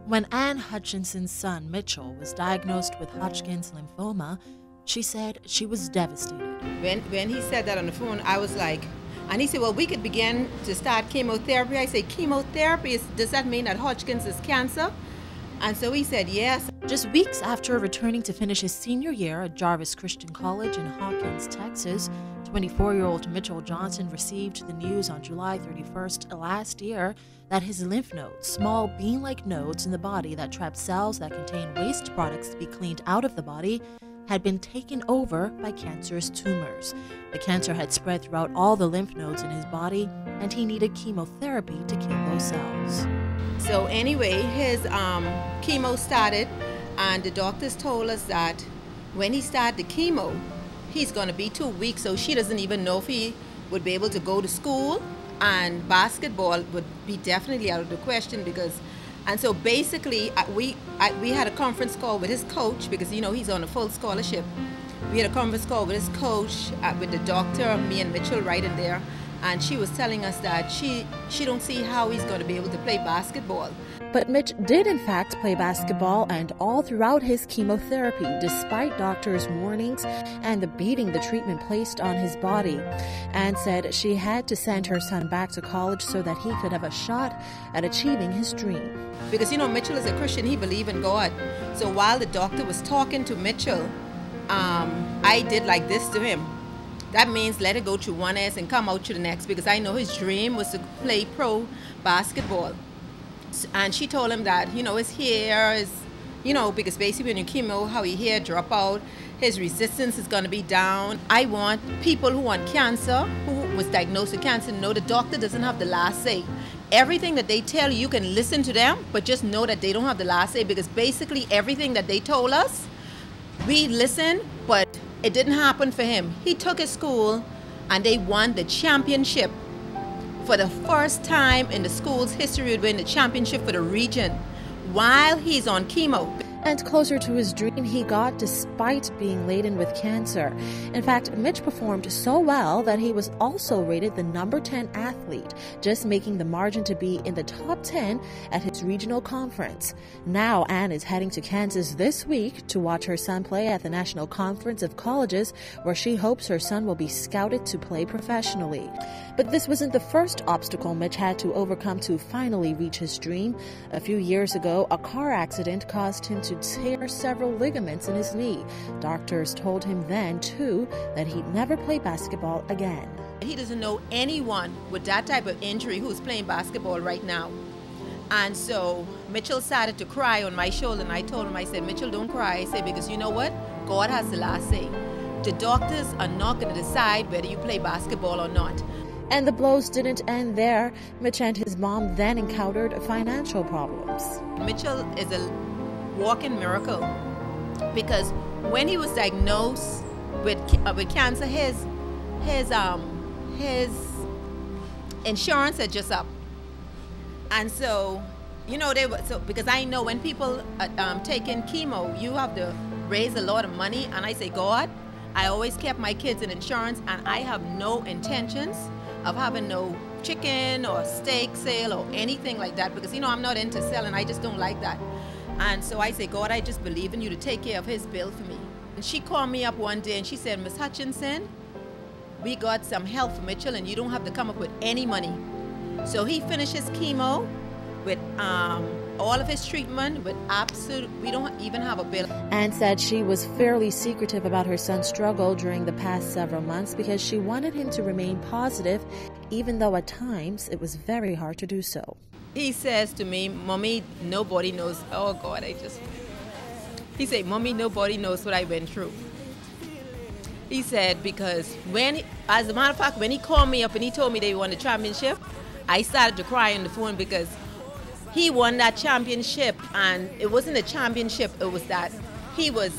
When Ann Hutchinson's son, Mitchell, was diagnosed with Hodgkin's lymphoma, she said she was devastated. When he said that on the phone, I was like, and he said, well, we could begin to start chemotherapy. I said, chemotherapy, does that mean that Hodgkin's is cancer? And so he said, yes. Just weeks after returning to finish his senior year at Jarvis Christian College in Hawkins, Texas, 24-year-old Mitchell Johnson received the news on July 31st last year that his lymph nodes, small bean-like nodes in the body that trap cells that contain waste products to be cleaned out of the body, had been taken over by cancerous tumors. The cancer had spread throughout all the lymph nodes in his body, and he needed chemotherapy to kill those cells. So anyway, his chemo started, and the doctors told us that when he started the chemo, he's going to be 2 weeks, so she doesn't even know if he would be able to go to school, and basketball would be definitely out of the question because. And so basically, we had a conference call with his coach because, you know, he's on a full scholarship. We had a conference call with his coach, with the doctor, me and Mitchell right in there. And she was telling us that she don't see how he's going to be able to play basketball. But Mitch did in fact play basketball, and all throughout his chemotherapy, despite doctors' warnings and the beating the treatment placed on his body. Anne said she had to send her son back to college so that he could have a shot at achieving his dream. Because, you know, Mitchell is a Christian, he believed in God. So while the doctor was talking to Mitchell, I did like this to him. That means let it go through one ass and come out to the next, because I know his dream was to play pro basketball. And she told him that, you know, his hair is, you know, because basically when you chemo, how your hair drop out, his resistance is going to be down. I want people who want cancer, who was diagnosed with cancer, to know the doctor doesn't have the last say. Everything that they tell you, you can listen to them, but just know that they don't have the last say, because basically everything that they told us, we listened, but it didn't happen for him. He took his school and they won the championship. For the first time in the school's history, would win the championship for the region while he's on chemo. And closer to his dream he got despite being laden with cancer. In fact, Mitch performed so well that he was also rated the number 10 athlete, just making the margin to be in the top 10 at his regional conference. Now Anne is heading to Kansas this week to watch her son play at the National Conference of Colleges, where she hopes her son will be scouted to play professionally. But this wasn't the first obstacle Mitch had to overcome to finally reach his dream. A few years ago, a car accident caused him to tear several ligaments in his knee. Doctors told him then, too, that he'd never play basketball again. He doesn't know anyone with that type of injury who's playing basketball right now. And so Mitchell started to cry on my shoulder, and I told him, I said, Mitchell, don't cry. I said, because you know what? God has the last say. The doctors are not going to decide whether you play basketball or not. And the blows didn't end there. Mitch and his mom then encountered financial problems. Mitchell is a walking miracle, because when he was diagnosed with cancer, his insurance had just up, and so, you know, because I know when people taking chemo, you have to raise a lot of money, and I say, God, I always kept my kids in insurance, and I have no intentions of having no chicken or steak sale or anything like that, because, you know, I'm not into selling. I just don't like that. And so I say, God, I just believe in you to take care of his bill for me. And she called me up one day and she said, Miss Hutchinson, we got some help for Mitchell and you don't have to come up with any money. So he finished his chemo with all of his treatment with we don't even have a bill. Anne said she was fairly secretive about her son's struggle during the past several months because she wanted him to remain positive, even though at times it was very hard to do so. He says to me, Mommy, nobody knows. Oh, God, he said, Mommy, nobody knows what I went through. He said, because as a matter of fact, when he called me up and he told me they won the championship, I started to cry on the phone because he won that championship, and it wasn't a championship, it was that he went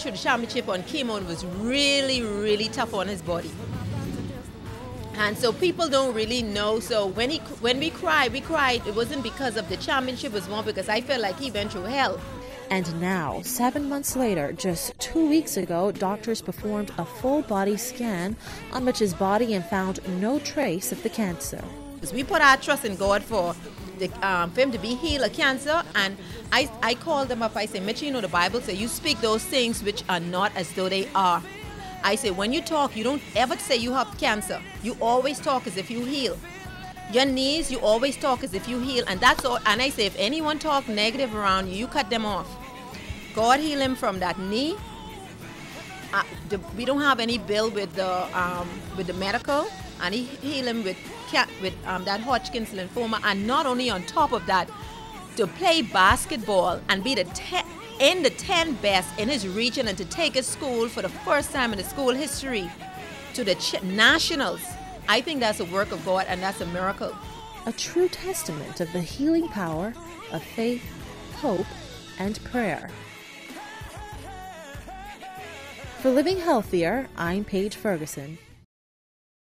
through the championship on chemo and it was really, really tough on his body. And so people don't really know. So when we cried, it wasn't because of the championship, it was more because I felt like he went through hell. And now, 7 months later, just 2 weeks ago, doctors performed a full-body scan on Mitch's body and found no trace of the cancer. We put our trust in God for for him to be healed of cancer. And I called them up. I said, Mitch, you know the Bible says you speak those things which are not as though they are. I say, when you talk, you don't ever say you have cancer. You always talk as if you heal. Your knees, you always talk as if you heal. And that's all. And I say, if anyone talk negative around you, you cut them off. God heal him from that knee. We don't have any bill with the medical. And he heal him with that Hodgkin's lymphoma. And not only on top of that, to play basketball and be in the 10 best in his region, and to take his school for the first time in the school history to the nationals. I think that's a work of God, and that's a miracle. A true testament of the healing power of faith, hope, and prayer. For Living Healthier, I'm Paige Ferguson.